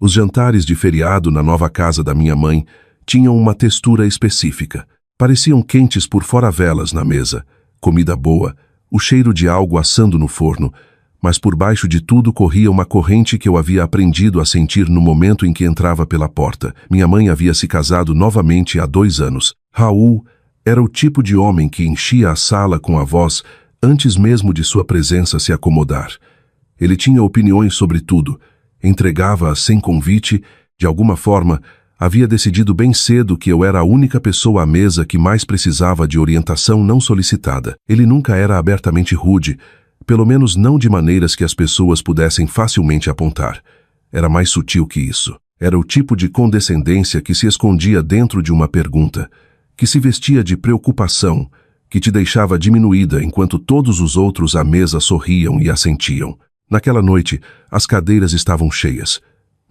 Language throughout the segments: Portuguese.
Os jantares de feriado na nova casa da minha mãe tinham uma textura específica. Pareciam quentes por fora, velas na mesa, comida boa, o cheiro de algo assando no forno, mas por baixo de tudo corria uma corrente que eu havia aprendido a sentir no momento em que entrava pela porta. Minha mãe havia se casado novamente há 2 anos. Raul era o tipo de homem que enchia a sala com a voz antes mesmo de sua presença se acomodar. Ele tinha opiniões sobre tudo, entregava-as sem convite. De alguma forma, havia decidido bem cedo que eu era a única pessoa à mesa que mais precisava de orientação não solicitada. Ele nunca era abertamente rude, pelo menos não de maneiras que as pessoas pudessem facilmente apontar. Era mais sutil que isso. Era o tipo de condescendência que se escondia dentro de uma pergunta, que se vestia de preocupação, que te deixava diminuída enquanto todos os outros à mesa sorriam e assentiam. Naquela noite, as cadeiras estavam cheias.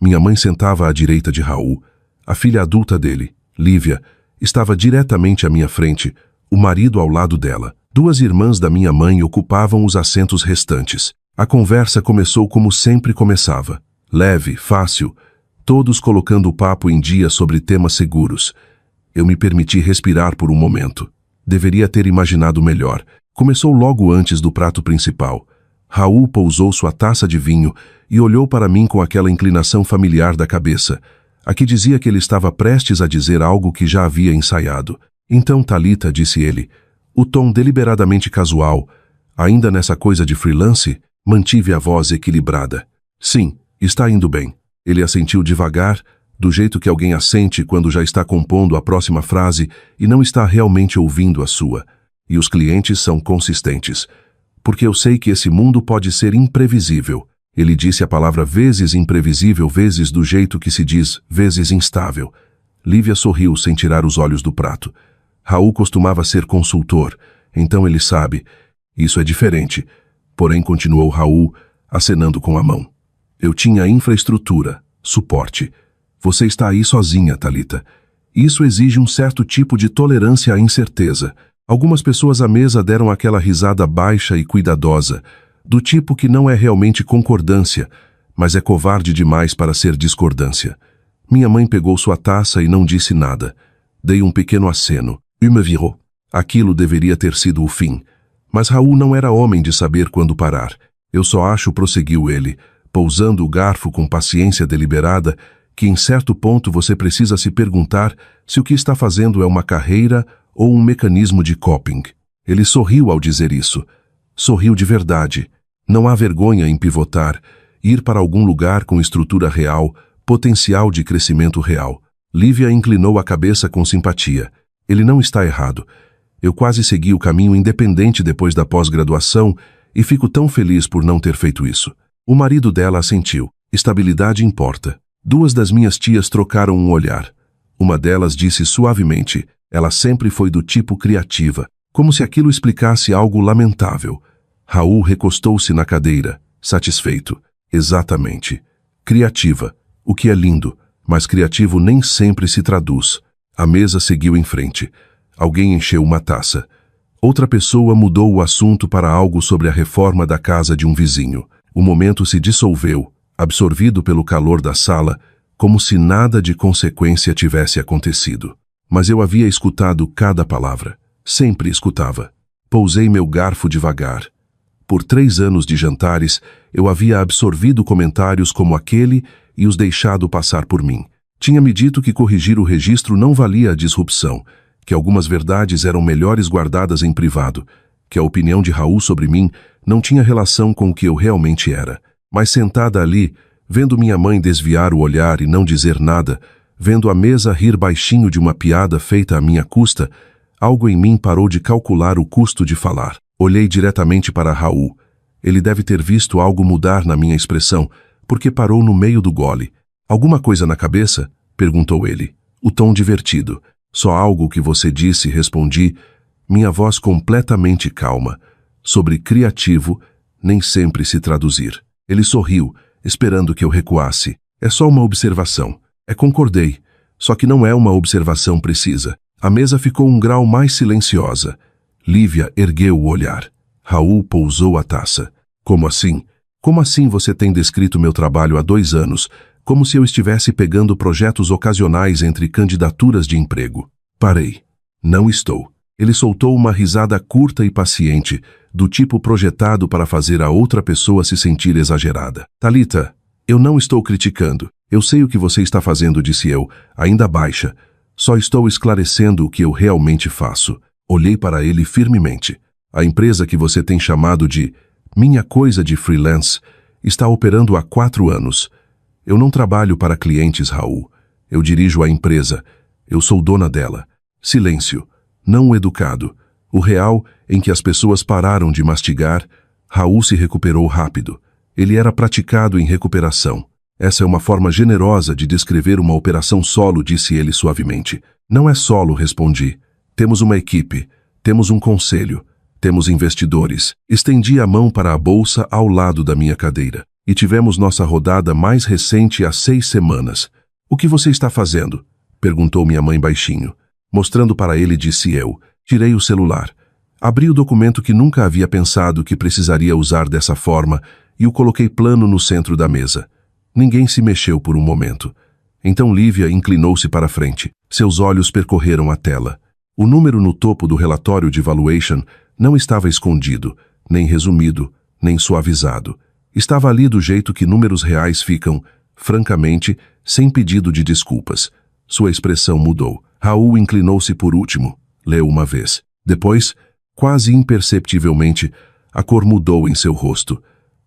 Minha mãe sentava à direita de Raul. A filha adulta dele, Lívia, estava diretamente à minha frente, o marido ao lado dela. 2 irmãs da minha mãe ocupavam os assentos restantes. A conversa começou como sempre começava. Leve, fácil, todos colocando o papo em dia sobre temas seguros. Eu me permiti respirar por um momento. Deveria ter imaginado melhor. Começou logo antes do prato principal. Raul pousou sua taça de vinho e olhou para mim com aquela inclinação familiar da cabeça, a que dizia que ele estava prestes a dizer algo que já havia ensaiado. Então, Thalita, disse ele, o tom deliberadamente casual, ainda nessa coisa de freelance, mantive a voz equilibrada. Sim, está indo bem. Ele assentiu devagar, do jeito que alguém assente quando já está compondo a próxima frase e não está realmente ouvindo a sua. E os clientes são consistentes. Porque eu sei que esse mundo pode ser imprevisível. Ele disse a palavra vezes imprevisível, vezes do jeito que se diz, vezes instável. Lívia sorriu sem tirar os olhos do prato. Raul costumava ser consultor, então ele sabe. Isso é diferente. Porém, continuou Raul, acenando com a mão. Eu tinha infraestrutura, suporte. Você está aí sozinha, Thalita. Isso exige um certo tipo de tolerância à incerteza. Algumas pessoas à mesa deram aquela risada baixa e cuidadosa, do tipo que não é realmente concordância, mas é covarde demais para ser discordância. Minha mãe pegou sua taça e não disse nada. Dei um pequeno aceno. E me virou. Aquilo deveria ter sido o fim. Mas Raul não era homem de saber quando parar. Eu só acho, prosseguiu ele, pousando o garfo com paciência deliberada, que em certo ponto você precisa se perguntar se o que está fazendo é uma carreira ou um mecanismo de coping. Ele sorriu ao dizer isso. Sorriu de verdade. Não há vergonha em pivotar, ir para algum lugar com estrutura real, potencial de crescimento real. Lívia inclinou a cabeça com simpatia. Ele não está errado. Eu quase segui o caminho independente depois da pós-graduação e fico tão feliz por não ter feito isso. O marido dela assentiu. Estabilidade importa. 2 das minhas tias trocaram um olhar. Uma delas disse suavemente, ela sempre foi do tipo criativa, como se aquilo explicasse algo lamentável. Raul recostou-se na cadeira, satisfeito. Exatamente. Criativa, o que é lindo, mas criativo nem sempre se traduz. A mesa seguiu em frente. Alguém encheu uma taça. Outra pessoa mudou o assunto para algo sobre a reforma da casa de um vizinho. O momento se dissolveu, absorvido pelo calor da sala, como se nada de consequência tivesse acontecido. Mas eu havia escutado cada palavra. Sempre escutava. Pousei meu garfo devagar. Por 3 anos de jantares, eu havia absorvido comentários como aquele e os deixado passar por mim. Tinha me dito que corrigir o registro não valia a disrupção, que algumas verdades eram melhores guardadas em privado, que a opinião de Raul sobre mim não tinha relação com o que eu realmente era. Mas sentada ali, vendo minha mãe desviar o olhar e não dizer nada, vendo a mesa rir baixinho de uma piada feita à minha custa, algo em mim parou de calcular o custo de falar. Olhei diretamente para Raul. Ele deve ter visto algo mudar na minha expressão, porque parou no meio do gole. Alguma coisa na cabeça? Perguntou ele. O tom divertido. Só algo que você disse, respondi, minha voz completamente calma. Sobre criativo, nem sempre se traduzir. Ele sorriu, esperando que eu recuasse. É só uma observação. Concordei. Só que não é uma observação precisa. A mesa ficou um grau mais silenciosa. Lívia ergueu o olhar. Raul pousou a taça. Como assim? Como assim você tem descrito meu trabalho há 2 anos, como se eu estivesse pegando projetos ocasionais entre candidaturas de emprego. Parei. Não estou. Ele soltou uma risada curta e paciente, do tipo projetado para fazer a outra pessoa se sentir exagerada. Thalita, eu não estou criticando. Eu sei o que você está fazendo, disse eu, ainda baixa. Só estou esclarecendo o que eu realmente faço. Olhei para ele firmemente. A empresa que você tem chamado de Minha Coisa de Freelance está operando há 4 anos. Eu não trabalho para clientes, Raul. Eu dirijo a empresa. Eu sou dona dela. Silêncio. Não o educado. O real em que as pessoas pararam de mastigar. Raul se recuperou rápido. Ele era praticado em recuperação. Essa é uma forma generosa de descrever uma operação solo, disse ele suavemente. Não é solo, respondi. Temos uma equipe. Temos um conselho. Temos investidores. Estendi a mão para a bolsa ao lado da minha cadeira. E tivemos nossa rodada mais recente há 6 semanas. O que você está fazendo? Perguntou minha mãe baixinho. Mostrando para ele, disse eu. Tirei o celular. Abri o documento que nunca havia pensado que precisaria usar dessa forma e o coloquei plano no centro da mesa. Ninguém se mexeu por um momento. Então Lívia inclinou-se para a frente. Seus olhos percorreram a tela. O número no topo do relatório de valuation não estava escondido, nem resumido, nem suavizado. Estava ali do jeito que números reais ficam, francamente, sem pedido de desculpas. Sua expressão mudou. Raul inclinou-se por último. Leu uma vez. Depois, quase imperceptivelmente, a cor mudou em seu rosto.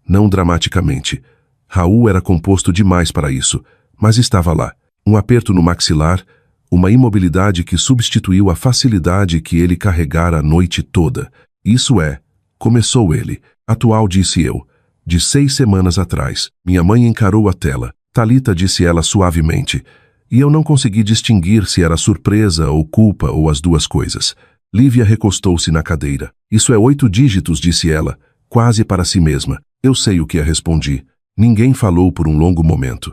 Não dramaticamente. Raul era composto demais para isso, mas estava lá. Um aperto no maxilar, uma imobilidade que substituiu a facilidade que ele carregara a noite toda. Isso é, começou ele. Atual, disse eu. De 6 semanas atrás. Minha mãe encarou a tela. Thalita, disse ela suavemente. E eu não consegui distinguir se era surpresa ou culpa ou as duas coisas. Lívia recostou-se na cadeira. Isso é 8 dígitos, disse ela, quase para si mesma. Eu sei o que respondi. Ninguém falou por um longo momento.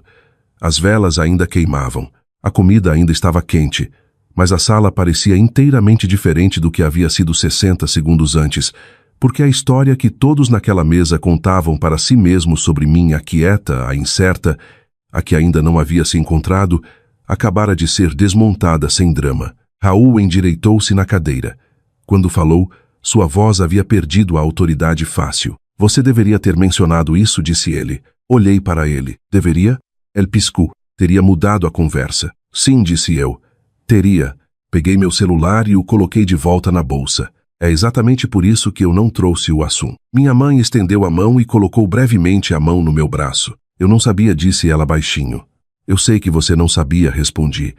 As velas ainda queimavam. A comida ainda estava quente. Mas a sala parecia inteiramente diferente do que havia sido 60 segundos antes, porque a história que todos naquela mesa contavam para si mesmos sobre mim, a quieta, a incerta, a que ainda não havia se encontrado, acabara de ser desmontada sem drama. Raul endireitou-se na cadeira. Quando falou, sua voz havia perdido a autoridade fácil. Você deveria ter mencionado isso, disse ele. Olhei para ele. Deveria? Ele piscou. Teria mudado a conversa. Sim, disse eu. Teria. Peguei meu celular e o coloquei de volta na bolsa. É exatamente por isso que eu não trouxe o assunto. Minha mãe estendeu a mão e colocou brevemente a mão no meu braço. Eu não sabia, disse ela baixinho. Eu sei que você não sabia, respondi.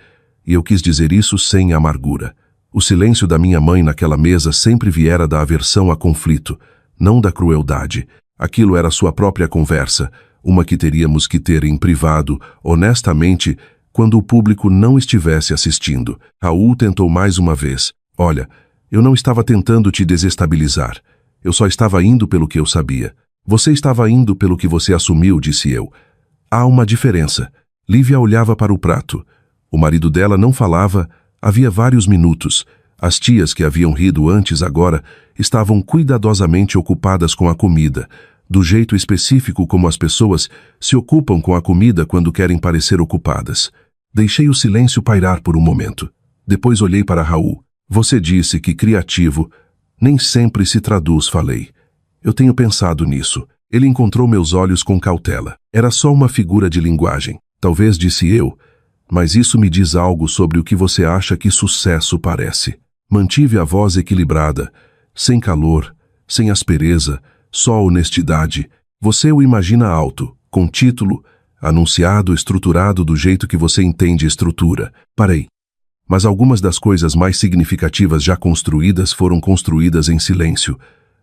E eu quis dizer isso sem amargura. O silêncio da minha mãe naquela mesa sempre viera da aversão a conflito, não da crueldade. Aquilo era sua própria conversa, uma que teríamos que ter em privado, honestamente, quando o público não estivesse assistindo. Raul tentou mais uma vez. Olha, eu não estava tentando te desestabilizar. Eu só estava indo pelo que eu sabia. Você estava indo pelo que você assumiu, disse eu. Há uma diferença. Lívia olhava para o prato. O marido dela não falava, havia vários minutos. As tias que haviam rido antes agora estavam cuidadosamente ocupadas com a comida, do jeito específico como as pessoas se ocupam com a comida quando querem parecer ocupadas. Deixei o silêncio pairar por um momento. Depois olhei para Raul. Você disse que criativo nem sempre se traduz, falei. Eu tenho pensado nisso. Ele encontrou meus olhos com cautela. Era só uma figura de linguagem. Talvez, disse eu, mas isso me diz algo sobre o que você acha que sucesso parece. Mantive a voz equilibrada, sem calor, sem aspereza, só honestidade. Você o imagina alto, com título, anunciado, estruturado do jeito que você entende estrutura. Parei. Mas algumas das coisas mais significativas já construídas foram construídas em silêncio,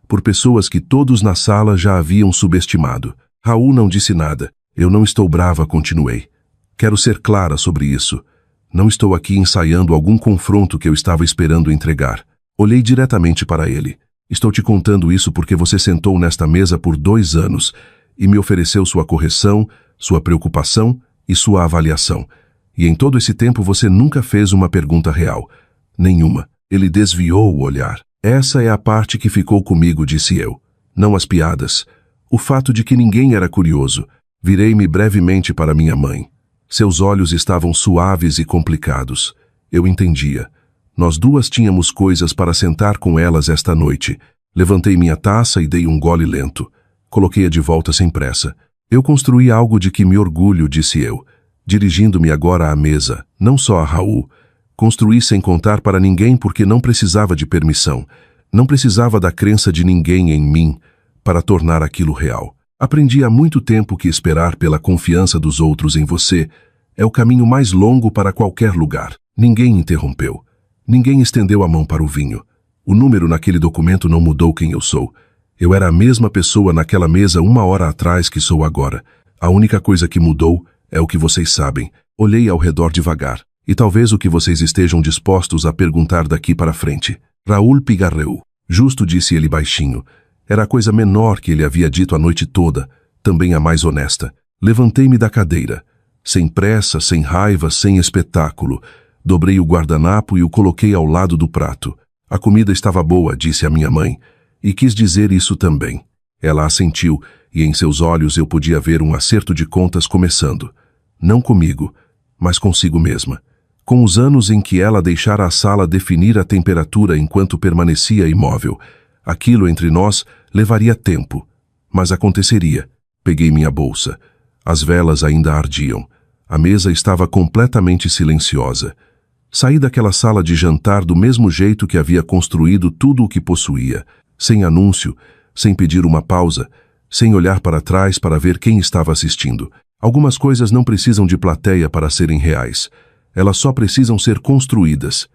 por pessoas que todos na sala já haviam subestimado. Raul não disse nada. Eu não estou brava, continuei. Quero ser clara sobre isso. Não estou aqui ensaiando algum confronto que eu estava esperando entregar. Olhei diretamente para ele. Estou te contando isso porque você sentou nesta mesa por 2 anos e me ofereceu sua correção, sua preocupação e sua avaliação. E em todo esse tempo você nunca fez uma pergunta real. Nenhuma. Ele desviou o olhar. Essa é a parte que ficou comigo, disse eu. Não as piadas. O fato de que ninguém era curioso. Virei-me brevemente para minha mãe. Seus olhos estavam suaves e complicados. Eu entendia. Nós duas tínhamos coisas para sentar com elas esta noite. Levantei minha taça e dei um gole lento. Coloquei-a de volta sem pressa. Eu construí algo de que me orgulho, disse eu, dirigindo-me agora à mesa, não só a Raul. Construí sem contar para ninguém porque não precisava de permissão. Não precisava da crença de ninguém em mim para tornar aquilo real. Aprendi há muito tempo que esperar pela confiança dos outros em você é o caminho mais longo para qualquer lugar. Ninguém interrompeu. Ninguém estendeu a mão para o vinho. O número naquele documento não mudou quem eu sou. Eu era a mesma pessoa naquela mesa 1 hora atrás que sou agora. A única coisa que mudou é o que vocês sabem. Olhei ao redor devagar. E talvez o que vocês estejam dispostos a perguntar daqui para frente. Raul pigarreou. Justo, disse ele baixinho. Era a coisa menor que ele havia dito a noite toda, também a mais honesta. Levantei-me da cadeira. Sem pressa, sem raiva, sem espetáculo. Dobrei o guardanapo e o coloquei ao lado do prato. A comida estava boa, disse a minha mãe, e quis dizer isso também. Ela assentiu, e em seus olhos eu podia ver um acerto de contas começando. Não comigo, mas consigo mesma. Com os anos em que ela deixara a sala definir a temperatura enquanto permanecia imóvel. Aquilo entre nós levaria tempo, mas aconteceria. Peguei minha bolsa. As velas ainda ardiam. A mesa estava completamente silenciosa. Saí daquela sala de jantar do mesmo jeito que havia construído tudo o que possuía, sem anúncio, sem pedir uma pausa, sem olhar para trás para ver quem estava assistindo. Algumas coisas não precisam de plateia para serem reais. Elas só precisam ser construídas.